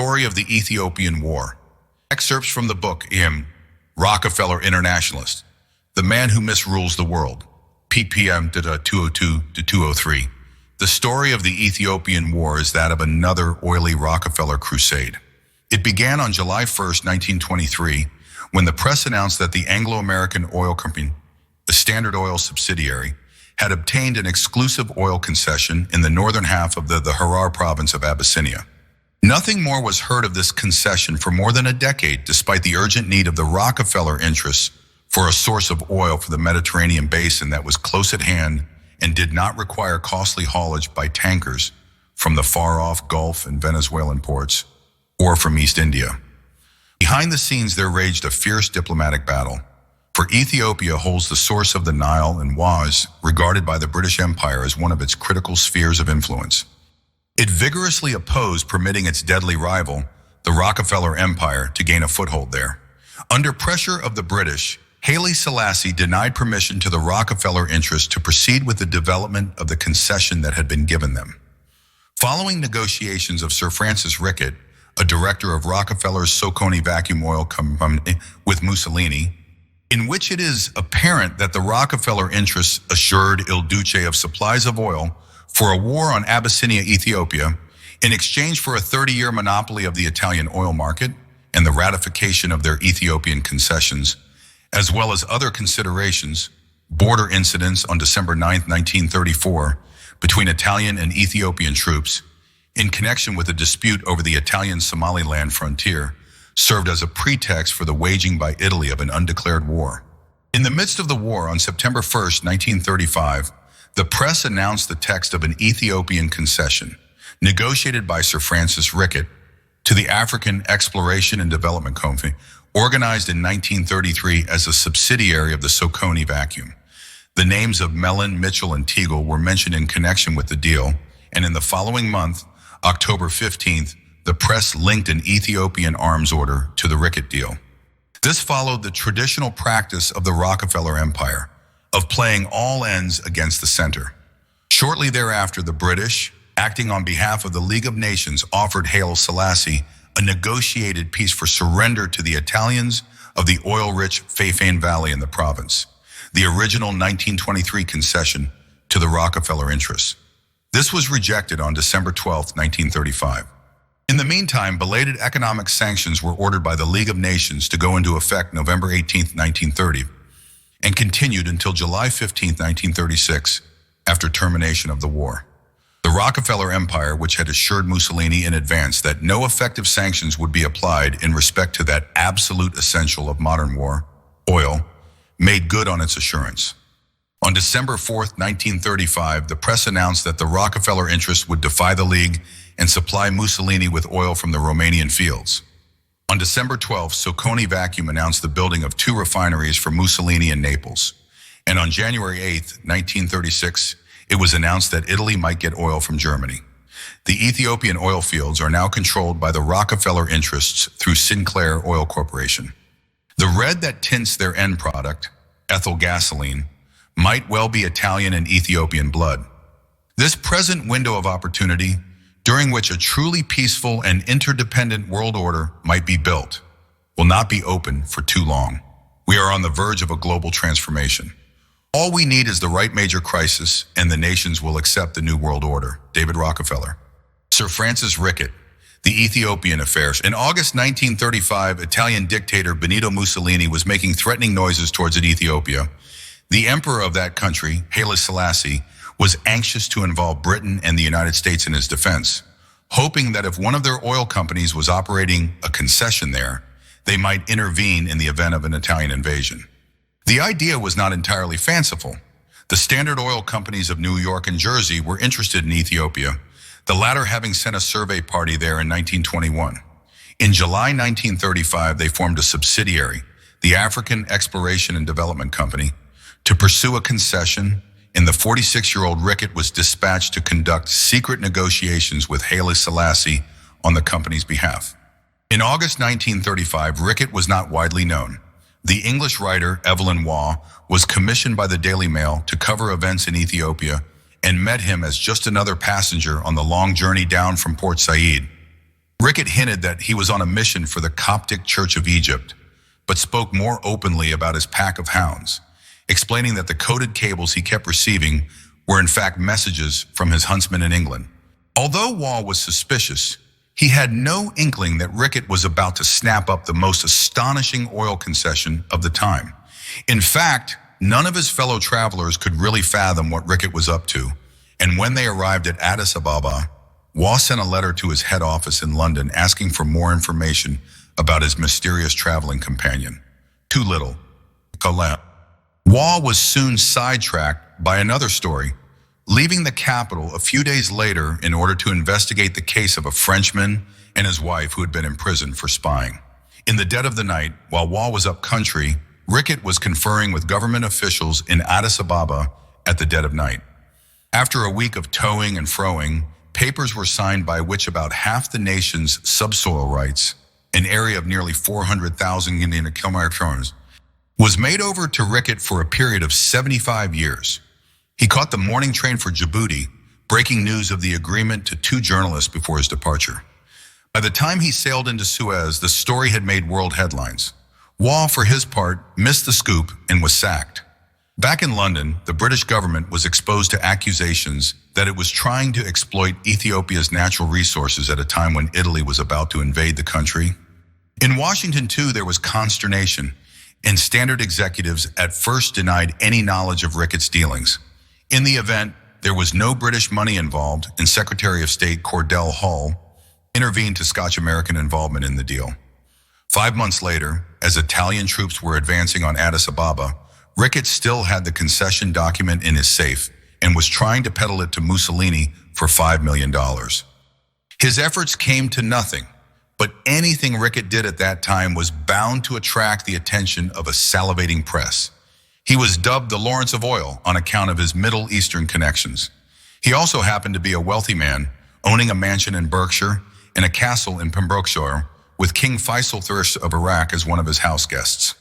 story of the Ethiopian War. Excerpts from the book Rockefeller Internationalist, The Man Who Misrules the World, ppm 202-203. The story of the Ethiopian War is that of another oily Rockefeller Crusade. It began on July 1st, 1923, when the press announced that the Anglo-American Oil Co, the Standard Oil subsidiary, had obtained an exclusive oil concession in the northern half of the Harrar Province of Abyssinia. Nothing more was heard of this concession for more than a decade, despite the urgent need of the Rockefeller interests for a source of oil for the Mediterranean basin that was close at hand and did not require costly haulage by tankers from the far-off Gulf and Venezuelan ports or from East India. Behind the scenes, there raged a fierce diplomatic battle, for Ethiopia holds the source of the Nile and was regarded by the British Empire as one of its critical spheres of influence. It vigorously opposed permitting its deadly rival, the Rockefeller Empire, to gain a foothold there. Under pressure of the British, Haile Selassie denied permission to the Rockefeller interests to proceed with the development of the concession that had been given them. Following negotiations of Sir Francis Rickett, a director of Rockefeller's Soconee Vacuum Oil Company, with Mussolini, in which it is apparent that the Rockefeller interests assured Il Duce of supplies of oil for a war on Abyssinia, Ethiopia, in exchange for a 30-year monopoly of the Italian oil market and the ratification of their Ethiopian concessions, as well as other considerations. Border incidents on December 9, 1934, between Italian and Ethiopian troops, in connection with a dispute over the Italian-Somaliland frontier, served as a pretext for the waging by Italy of an undeclared war. In the midst of the war, on September 1, 1935, the press announced the text of an Ethiopian concession, negotiated by Sir Francis Rickett, to the African Exploration and Development Company, organized in 1933 as a subsidiary of the Soconee Vacuum. The names of Mellon, Mitchell, and Teagle were mentioned in connection with the deal, and in the following month, October 15th, the press linked an Ethiopian arms order to the Rickett deal. This followed the traditional practice of the Rockefeller Empire, of playing all ends against the center. Shortly thereafter, the British, acting on behalf of the League of Nations, offered Haile Selassie a negotiated peace for surrender to the Italians of the oil-rich Fayfane Valley in the province, the original 1923 concession to the Rockefeller interests. This was rejected on December 12, 1935. In the meantime, belated economic sanctions were ordered by the League of Nations to go into effect November 18, 1930, and continued until July 15, 1936, after termination of the war. The Rockefeller Empire, which had assured Mussolini in advance that no effective sanctions would be applied in respect to that absolute essential of modern war, oil, made good on its assurance. On December 4, 1935, the press announced that the Rockefeller interests would defy the League and supply Mussolini with oil from the Romanian fields. On December 12, Soconee Vacuum announced the building of 2 refineries for Mussolini in Naples. And on January 8, 1936, it was announced that Italy might get oil from Germany. The Ethiopian oil fields are now controlled by the Rockefeller interests through Sinclair Oil Corporation. The red that tints their end product, ethyl gasoline, might well be Italian and Ethiopian blood. This present window of opportunity, during which a truly peaceful and interdependent world order might be built, will not be open for too long. We are on the verge of a global transformation. All we need is the right major crisis, and the nations will accept the new world order. David Rockefeller. Sir Francis Rickett, The Ethiopian Affairs. In August 1935, Italian dictator Benito Mussolini was making threatening noises towards Ethiopia. The emperor of that country, Haile Selassie, was anxious to involve Britain and the United States in his defense, hoping that if one of their oil companies was operating a concession there, they might intervene in the event of an Italian invasion. The idea was not entirely fanciful. The Standard Oil companies of New York and Jersey were interested in Ethiopia, the latter having sent a survey party there in 1921. In July 1935, they formed a subsidiary, the African Exploration and Development Company, to pursue a concession, and the 46-year-old Rickett was dispatched to conduct secret negotiations with Haile Selassie on the company's behalf. In August 1935, Rickett was not widely known. The English writer Evelyn Waugh was commissioned by the Daily Mail to cover events in Ethiopia and met him as just another passenger on the long journey down from Port Said. Rickett hinted that he was on a mission for the Coptic Church of Egypt, but spoke more openly about his pack of hounds, explaining that the coded cables he kept receiving were in fact messages from his huntsmen in England. Although Wall was suspicious, he had no inkling that Rickett was about to snap up the most astonishing oil concession of the time. In fact, none of his fellow travelers could really fathom what Rickett was up to, and when they arrived at Addis Ababa, Wall sent a letter to his head office in London asking for more information about his mysterious traveling companion. Too little. Wall was soon sidetracked by another story, leaving the capital a few days later in order to investigate the case of a Frenchman and his wife who had been imprisoned for spying. In the dead of the night, while Wall was up country, Rickett was conferring with government officials in Addis Ababa at the dead of night. After a week of towing and froing, papers were signed by which about half the nation's subsoil rights, an area of nearly 400,000 Indian kilometers, was made over to Rickett for a period of 75 years. He caught the morning train for Djibouti, breaking news of the agreement to 2 journalists before his departure. By the time he sailed into Suez, the story had made world headlines. Wall, for his part, missed the scoop and was sacked. Back in London, the British government was exposed to accusations that it was trying to exploit Ethiopia's natural resources at a time when Italy was about to invade the country. In Washington, too, there was consternation, and standard executives at first denied any knowledge of Rickett's dealings. In the event, there was no British money involved, and Secretary of State Cordell Hull intervened to Scotch-American involvement in the deal. 5 months later, as Italian troops were advancing on Addis Ababa, Rickett still had the concession document in his safe and was trying to peddle it to Mussolini for $5 million. His efforts came to nothing, but anything Rickett did at that time was bound to attract the attention of a salivating press. He was dubbed the Lawrence of Oil on account of his Middle Eastern connections. He also happened to be a wealthy man, owning a mansion in Berkshire and a castle in Pembrokeshire, with King Faisal III of Iraq as one of his house guests.